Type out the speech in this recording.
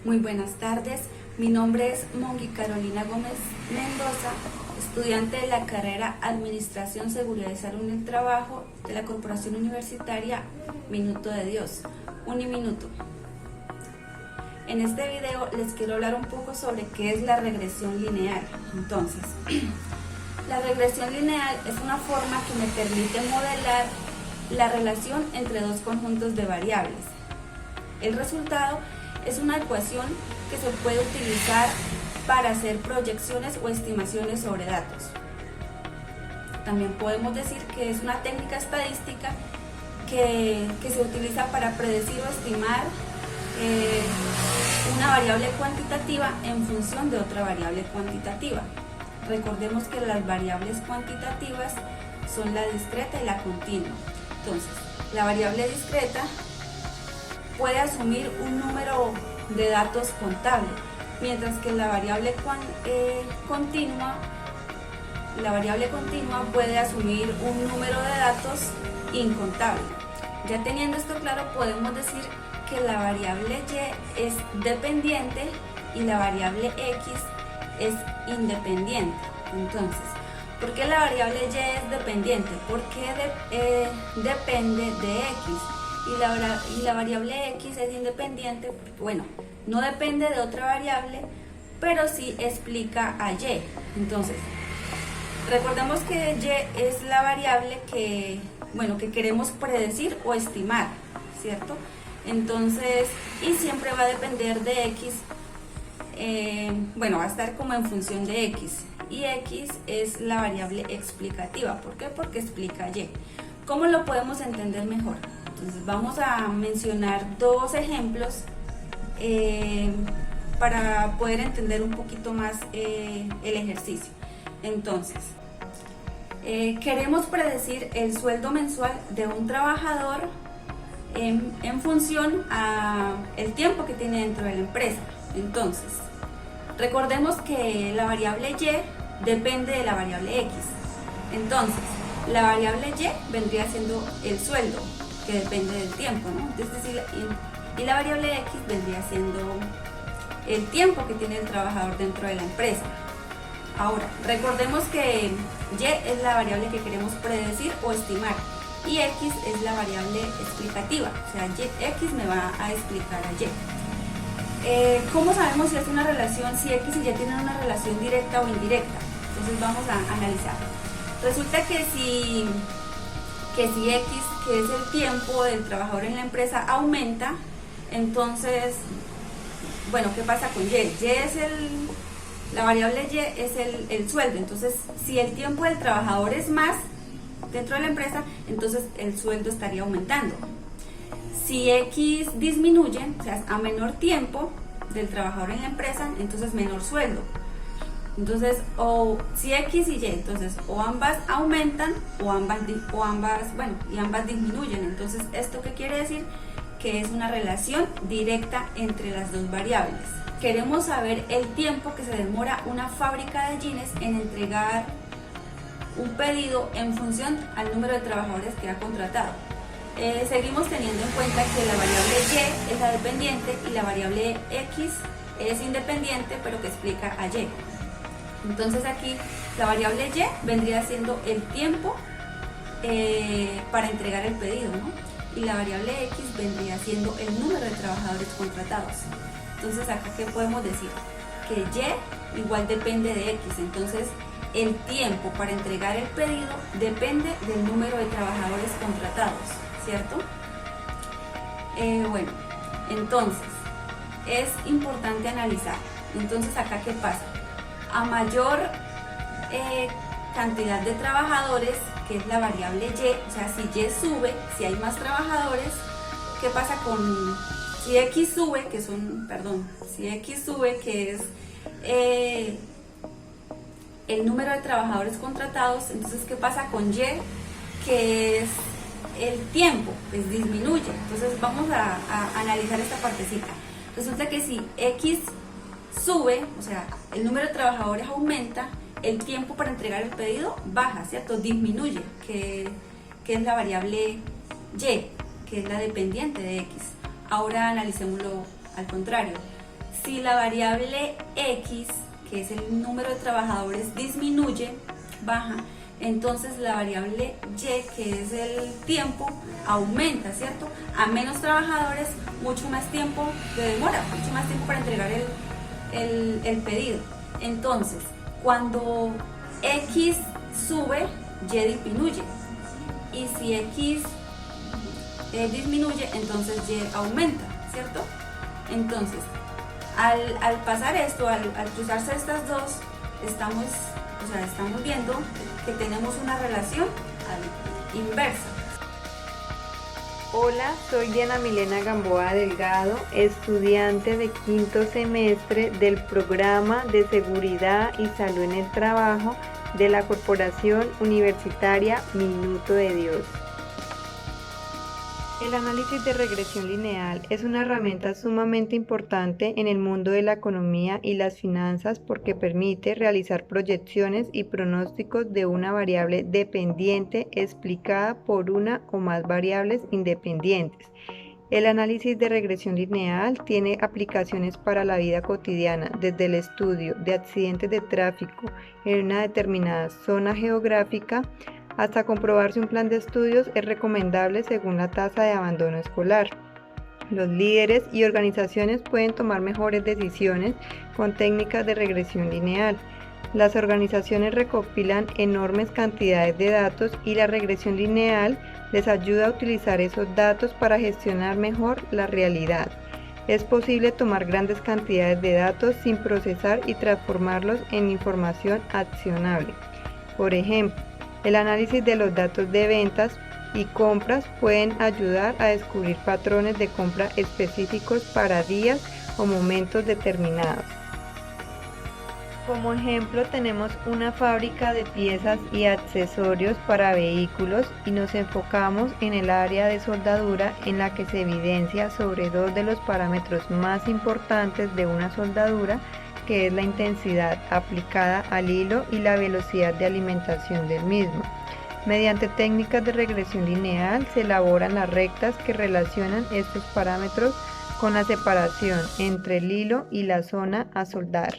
Muy buenas tardes, mi nombre es Mongi Carolina Gómez Mendoza, estudiante de la carrera Administración, Seguridad y Salud en el Trabajo de la Corporación Universitaria Minuto de Dios, Uniminuto. En este video les quiero hablar un poco sobre qué es la regresión lineal. Entonces, la regresión lineal es una forma que me permite modelar la relación entre dos conjuntos de variables. El resultado es una ecuación que se puede utilizar para hacer proyecciones o estimaciones sobre datos. También podemos decir que es una técnica estadística que se utiliza para predecir o estimar una variable cuantitativa en función de otra variable cuantitativa. Recordemos que las variables cuantitativas son la discreta y la continua. Entonces, la variable discreta puede asumir un número de datos contable, mientras que la variable continua puede asumir un número de datos incontable. Ya teniendo esto claro, podemos decir que la variable y es dependiente y la variable x es independiente. Entonces, ¿por qué la variable y es dependiente? Porque depende de x. Y la variable x es independiente, bueno, no depende de otra variable, pero sí explica a y. Entonces, recordemos que y es la variable que queremos predecir o estimar, ¿cierto? Entonces, y siempre va a depender de x, va a estar como en función de x. Y x es la variable explicativa. ¿Por qué? Porque explica y. ¿Cómo lo podemos entender mejor? Entonces vamos a mencionar dos ejemplos para poder entender un poquito más el ejercicio. Entonces, queremos predecir el sueldo mensual de un trabajador en función a el tiempo que tiene dentro de la empresa. Entonces, recordemos que la variable y depende de la variable x. Entonces, la variable y vendría siendo el sueldo, que depende del tiempo, ¿no? Es decir, y la variable x vendría siendo el tiempo que tiene el trabajador dentro de la empresa. Ahora, recordemos que y es la variable que queremos predecir o estimar y x es la variable explicativa, o sea, x me va a explicar a y. ¿Cómo sabemos si es una relación, si x y y tienen una relación directa o indirecta? Entonces vamos a analizar. Resulta que si x, que es el tiempo del trabajador en la empresa, aumenta, entonces, ¿qué pasa con y? La variable y es el sueldo. Entonces, si el tiempo del trabajador es más dentro de la empresa, entonces el sueldo estaría aumentando. Si x disminuye, o sea, a menor tiempo del trabajador en la empresa, entonces menor sueldo. Entonces, si x y y, entonces o ambas aumentan o ambas disminuyen. Entonces, ¿esto qué quiere decir? Que es una relación directa entre las dos variables. Queremos saber el tiempo que se demora una fábrica de jeans en entregar un pedido en función al número de trabajadores que ha contratado. Seguimos teniendo en cuenta que la variable y es la dependiente y la variable x es independiente, pero que explica a y. Entonces aquí la variable y vendría siendo el tiempo para entregar el pedido, ¿no? Y la variable x vendría siendo el número de trabajadores contratados. Entonces acá, ¿qué podemos decir? Que y igual depende de x. Entonces el tiempo para entregar el pedido depende del número de trabajadores contratados, ¿cierto? Entonces es importante analizar. Entonces acá, ¿qué pasa? A mayor cantidad de trabajadores, que es la variable y, o sea, si y sube, si hay más trabajadores, ¿qué pasa con si x sube, si x sube, que es el número de trabajadores contratados? Entonces, ¿qué pasa con y, que es el tiempo? Pues disminuye. Entonces vamos a analizar esta partecita. Resulta que si x sube, o sea, el número de trabajadores aumenta, el tiempo para entregar el pedido baja, ¿cierto? Disminuye, que es la variable y, que es la dependiente de x. Ahora analicémoslo al contrario. Si la variable X, que es el número de trabajadores, disminuye, baja, entonces la variable Y, que es el tiempo, aumenta, ¿cierto? A menos trabajadores, mucho más tiempo de demora, mucho más tiempo para entregar el pedido. Entonces, cuando X sube, Y disminuye. Y si X disminuye, entonces Y aumenta, ¿cierto? Entonces, al pasar esto, al cruzarse estas dos, estamos viendo que tenemos una relación inversa. Hola, soy Diana Milena Gamboa Delgado, estudiante de quinto semestre del Programa de Seguridad y Salud en el Trabajo de la Corporación Universitaria Minuto de Dios. El análisis de regresión lineal es una herramienta sumamente importante en el mundo de la economía y las finanzas porque permite realizar proyecciones y pronósticos de una variable dependiente explicada por una o más variables independientes. El análisis de regresión lineal tiene aplicaciones para la vida cotidiana, desde el estudio de accidentes de tráfico en una determinada zona geográfica hasta comprobar si un plan de estudios es recomendable según la tasa de abandono escolar. Los líderes y organizaciones pueden tomar mejores decisiones con técnicas de regresión lineal. Las organizaciones recopilan enormes cantidades de datos y la regresión lineal les ayuda a utilizar esos datos para gestionar mejor la realidad. Es posible tomar grandes cantidades de datos sin procesar y transformarlos en información accionable. Por ejemplo, el análisis de los datos de ventas y compras pueden ayudar a descubrir patrones de compra específicos para días o momentos determinados. Como ejemplo tenemos una fábrica de piezas y accesorios para vehículos y nos enfocamos en el área de soldadura en la que se evidencia sobre dos de los parámetros más importantes de una soldadura, que es la intensidad aplicada al hilo y la velocidad de alimentación del mismo. Mediante técnicas de regresión lineal se elaboran las rectas que relacionan estos parámetros con la separación entre el hilo y la zona a soldar.